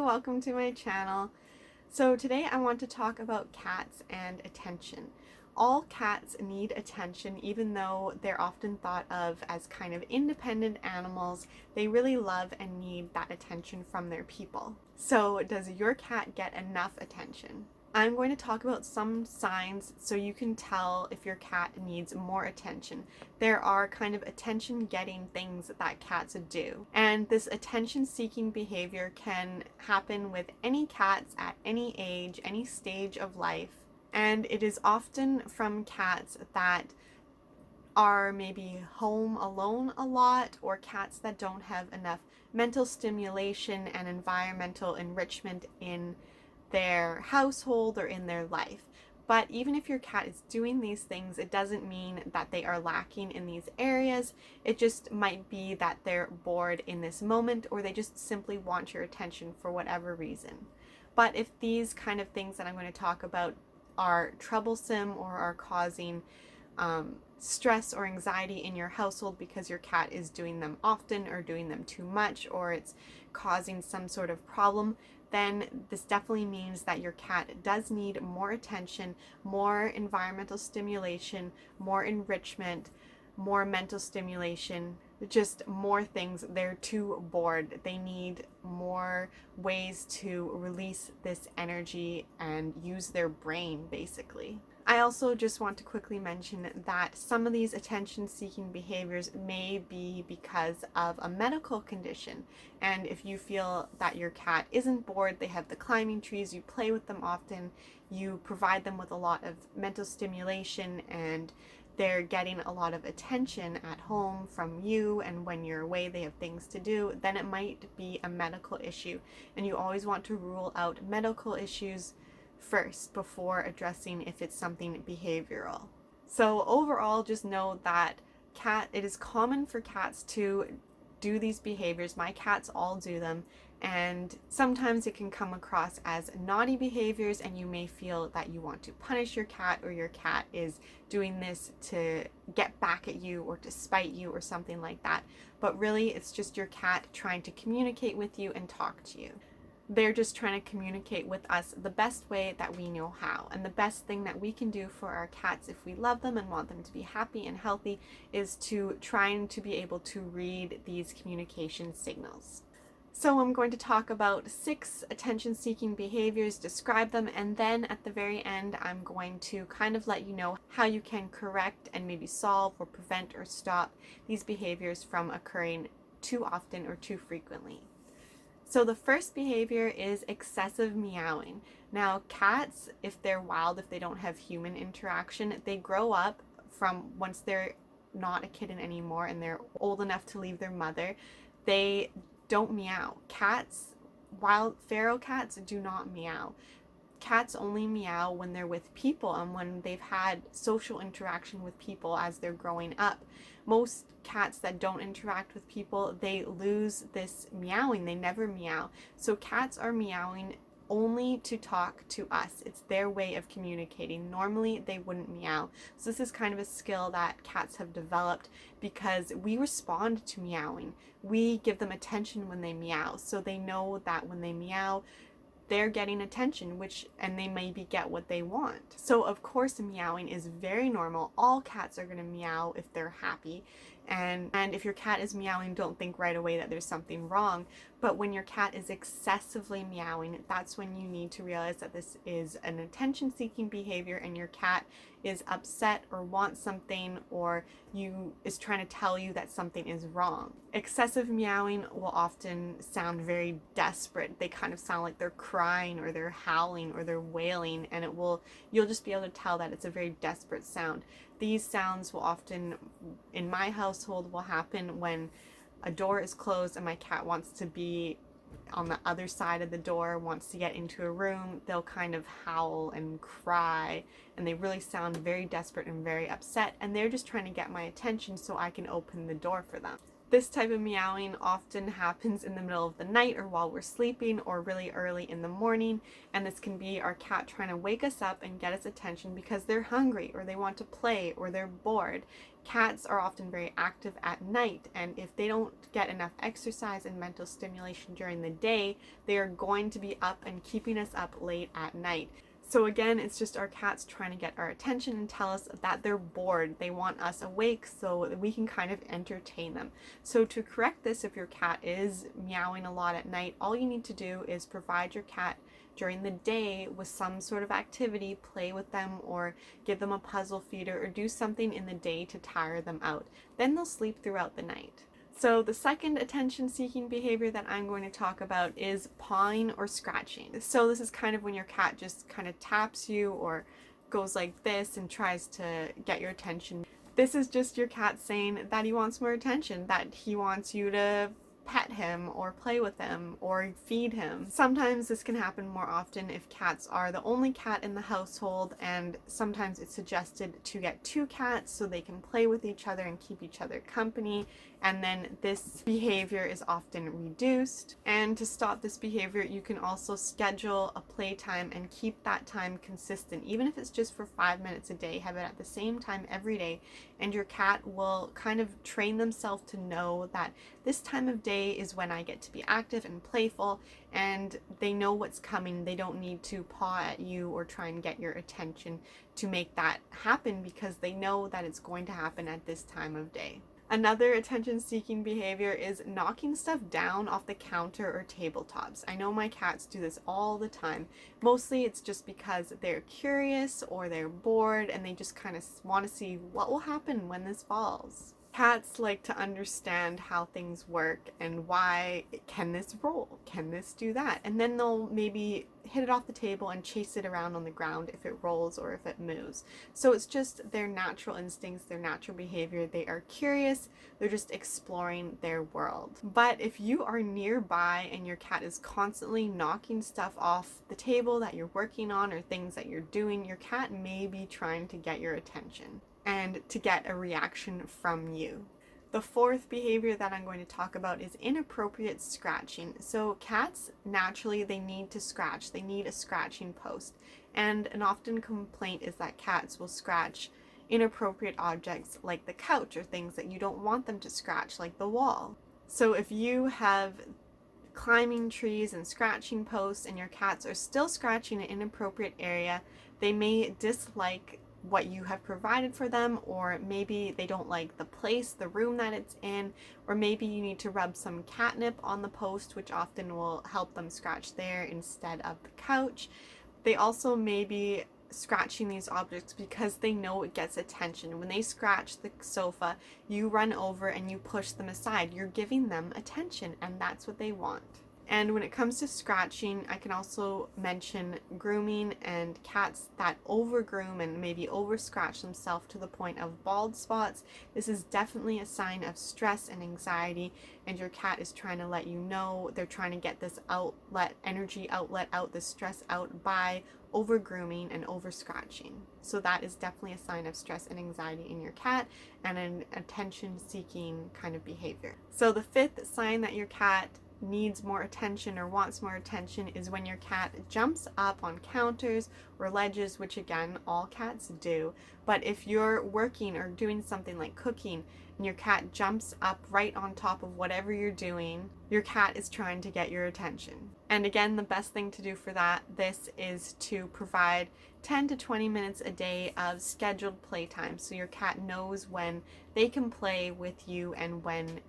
welcome to my channel. So today I want to talk about cats and attention. All cats need attention, even though they're often thought of as kind of independent animals. They really love and need that attention from their people. So does your cat get enough attention? I'm going to talk about some signs so you can tell if your cat needs more attention. There are kind of attention-getting things that cats do. And this attention-seeking behavior can happen with any cats at any age, any stage of life. And it is often from cats that are maybe home alone a lot, or cats that don't have enough mental stimulation and environmental enrichment in their household or in their life. But even if your cat is doing these things, it doesn't mean that they are lacking in these areas. It just might be that they're bored in this moment, or they just simply want your attention for whatever reason. But if these kind of things that I'm going to talk about are troublesome or are causing stress or anxiety in your household because your cat is doing them often or doing them too much, or it's causing some sort of problem, then this definitely means that your cat does need more attention, more environmental stimulation, more enrichment, more mental stimulation, just more things. They're too bored. They need more ways to release this energy and use their brain, basically. I also just want to quickly mention that some of these attention-seeking behaviors may be because of a medical condition. And if you feel that your cat isn't bored, they have the climbing trees, you play with them often, you provide them with a lot of mental stimulation, and they're getting a lot of attention at home from you, and when you're away they have things to do, then it might be a medical issue. And you always want to rule out medical issues first before addressing if it's something behavioral. So overall, just know that it is common for cats to do these behaviors. My cats all do them, and sometimes it can come across as naughty behaviors, and you may feel that you want to punish your cat, or your cat is doing this to get back at you or to spite you or something like that. But really, it's just your cat trying to communicate with you and talk to you. They're just trying to communicate with us the best way that we know how. And the best thing that we can do for our cats, if we love them and want them to be happy and healthy, is to trying to be able to read these communication signals. So I'm going to talk about 6 attention-seeking behaviors, describe them, and then at the very end I'm going to kind of let you know how you can correct and maybe solve or prevent or stop these behaviors from occurring too often or too frequently. So the first behavior is excessive meowing. Now, cats, if they're wild, if they don't have human interaction, they grow up from once they're not a kitten anymore and they're old enough to leave their mother, they don't meow. Cats, wild feral cats, do not meow. Cats only meow when they're with people and when they've had social interaction with people as they're growing up. Most cats that don't interact with people, they lose this meowing. They never meow. So cats are meowing only to talk to us. It's their way of communicating. Normally they wouldn't meow. So this is kind of a skill that cats have developed because we respond to meowing. We give them attention when they meow. So they know that when they meow, they're getting attention, and they maybe get what they want. So of course meowing is very normal. All cats are going to meow if they're happy. And if your cat is meowing, don't think right away that there's something wrong. But when your cat is excessively meowing, that's when you need to realize that this is an attention-seeking behavior and your cat is upset or wants something, or is trying to tell you that something is wrong. Excessive meowing will often sound very desperate. They kind of sound like they're crying or they're howling or they're wailing, and you'll just be able to tell that it's a very desperate sound. These sounds will often, in my household, will happen when a door is closed and my cat wants to be on the other side of the door, wants to get into a room. They'll kind of howl and cry, and they really sound very desperate and very upset, and they're just trying to get my attention so I can open the door for them. This type of meowing often happens in the middle of the night or while we're sleeping or really early in the morning, and this can be our cat trying to wake us up and get us attention because they're hungry or they want to play or they're bored. Cats are often very active at night, and if they don't get enough exercise and mental stimulation during the day, they are going to be up and keeping us up late at night. So again, it's just our cats trying to get our attention and tell us that they're bored. They want us awake so that we can kind of entertain them. So to correct this, if your cat is meowing a lot at night, all you need to do is provide your cat during the day with some sort of activity, play with them or give them a puzzle feeder or do something in the day to tire them out. Then they'll sleep throughout the night. So the second attention-seeking behavior that I'm going to talk about is pawing or scratching. So this is kind of when your cat just kind of taps you or goes like this and tries to get your attention. This is just your cat saying that he wants more attention, that he wants you to pet him or play with him or feed him. Sometimes this can happen more often if cats are the only cat in the household, and sometimes it's suggested to get two cats so they can play with each other and keep each other company, and then this behavior is often reduced. And to stop this behavior, you can also schedule a playtime and keep that time consistent. Even if it's just for 5 minutes a day, have it at the same time every day, and your cat will kind of train themselves to know that this time of day is when I get to be active and playful, and they know what's coming. They don't need to paw at you or try and get your attention to make that happen because they know that it's going to happen at this time of day. Another attention-seeking behavior is knocking stuff down off the counter or tabletops. I know my cats do this all the time. Mostly it's just because they're curious or they're bored and they just kind of want to see what will happen when this falls. Cats like to understand how things work and why can this roll? Can this do that? And then they'll maybe hit it off the table and chase it around on the ground if it rolls or if it moves. So it's just their natural instincts, their natural behavior. They are curious. They're just exploring their world. But if you are nearby and your cat is constantly knocking stuff off the table that you're working on or things that you're doing, your cat may be trying to get your attention and to get a reaction from you. The fourth behavior that I'm going to talk about is inappropriate scratching. So cats, naturally, they need to scratch. They need a scratching post. And an often complaint is that cats will scratch inappropriate objects like the couch or things that you don't want them to scratch, like the wall. So if you have climbing trees and scratching posts and your cats are still scratching an inappropriate area, they may dislike what you have provided for them, or maybe they don't like the place, the room that it's in, or maybe you need to rub some catnip on the post, which often will help them scratch there instead of the couch. They also may be scratching these objects because they know it gets attention. When they scratch the sofa, you run over and you push them aside. You're giving them attention, and that's what they want. And when it comes to scratching, I can also mention grooming and cats that overgroom and maybe over scratch themselves to the point of bald spots. This is definitely a sign of stress and anxiety, and your cat is trying to let you know they're trying to get this outlet, energy outlet out, this stress out by over grooming and over scratching. So that is definitely a sign of stress and anxiety in your cat and an attention seeking kind of behavior. So the fifth sign that your cat needs more attention or wants more attention is when your cat jumps up on counters or ledges, which again, all cats do. But if you're working or doing something like cooking and your cat jumps up right on top of whatever you're doing, your cat is trying to get your attention. And again, the best thing to do for this is to provide 10 to 20 minutes a day of scheduled playtime so your cat knows when they can play with you and when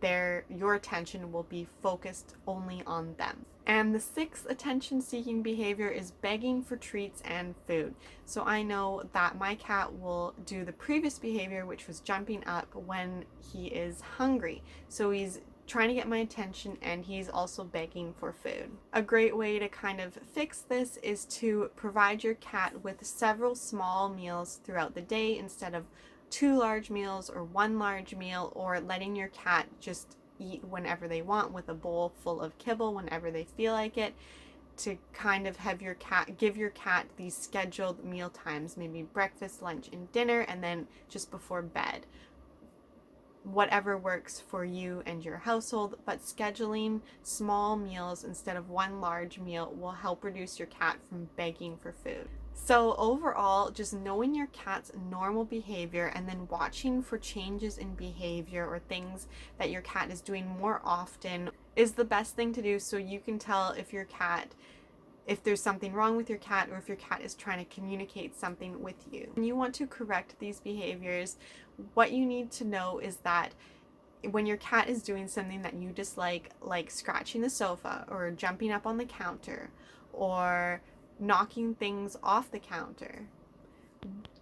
your attention will be focused only on them. And the sixth attention-seeking behavior is begging for treats and food. So I know that my cat will do the previous behavior, which was jumping up when he is hungry. So he's trying to get my attention and he's also begging for food. A great way to kind of fix this is to provide your cat with several small meals throughout the day instead of 2 large meals or 1 large meal, or letting your cat just eat whenever they want with a bowl full of kibble whenever they feel like it, to kind of have give your cat these scheduled meal times, maybe breakfast, lunch, and dinner, and then just before bed. whatever works for you and your household, but scheduling small meals instead of one large meal will help reduce your cat from begging for food. So overall, just knowing your cat's normal behavior and then watching for changes in behavior or things that your cat is doing more often is the best thing to do, so you can tell if there's something wrong with your cat or if your cat is trying to communicate something with you. When you want to correct these behaviors, what you need to know is that when your cat is doing something that you dislike, like scratching the sofa or jumping up on the counter or knocking things off the counter,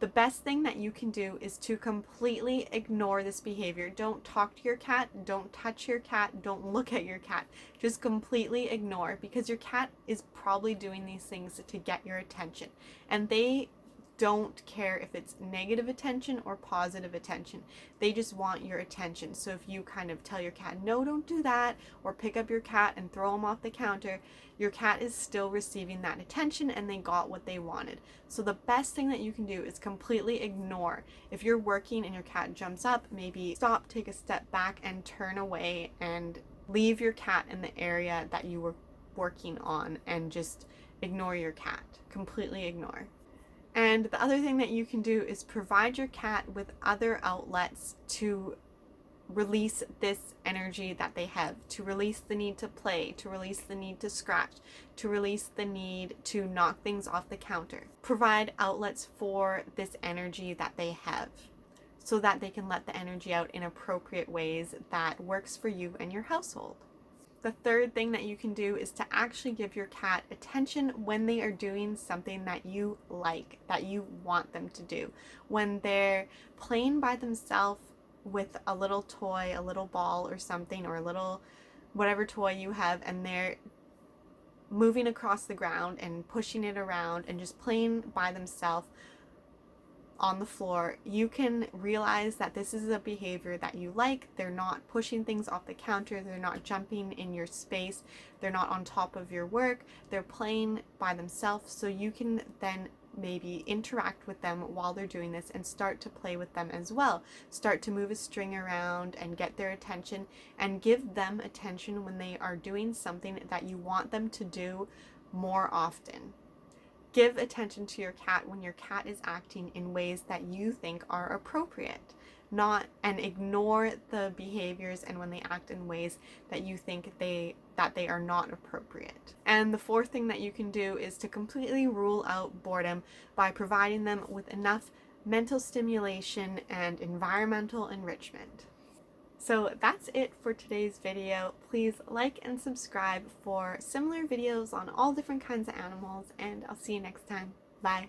the best thing that you can do is to completely ignore this behavior. Don't talk to your cat, don't touch your cat, don't look at your cat. Just completely ignore, because your cat is probably doing these things to get your attention. And they don't care if it's negative attention or positive attention. They just want your attention. So if you kind of tell your cat, no, don't do that, or pick up your cat and throw him off the counter, your cat is still receiving that attention and they got what they wanted. So the best thing that you can do is completely ignore. If you're working and your cat jumps up, maybe stop, take a step back and turn away and leave your cat in the area that you were working on and just ignore your cat. Completely ignore. And the other thing that you can do is provide your cat with other outlets to release this energy that they have, to release the need to play, to release the need to scratch, to release the need to knock things off the counter. Provide outlets for this energy that they have so that they can let the energy out in appropriate ways that works for you and your household. The third thing that you can do is to actually give your cat attention when they are doing something that you like, that you want them to do. When they're playing by themselves with a little toy, a little ball or something, or a little whatever toy you have, and they're moving across the ground and pushing it around and just playing by themselves on the floor, you can realize that this is a behavior that you like. They're not pushing things off the counter, they're not jumping in your space, they're not on top of your work, they're playing by themselves. So you can then maybe interact with them while they're doing this and start to play with them as well. Start to move a string around and get their attention, and give them attention when they are doing something that you want them to do more often. Give attention to your cat when your cat is acting in ways that you think are appropriate, and ignore the behaviors and when they act in ways that you think that they are not appropriate. And the fourth thing that you can do is to completely rule out boredom by providing them with enough mental stimulation and environmental enrichment. So that's it for today's video. Please like and subscribe for similar videos on all different kinds of animals, and I'll see you next time. Bye.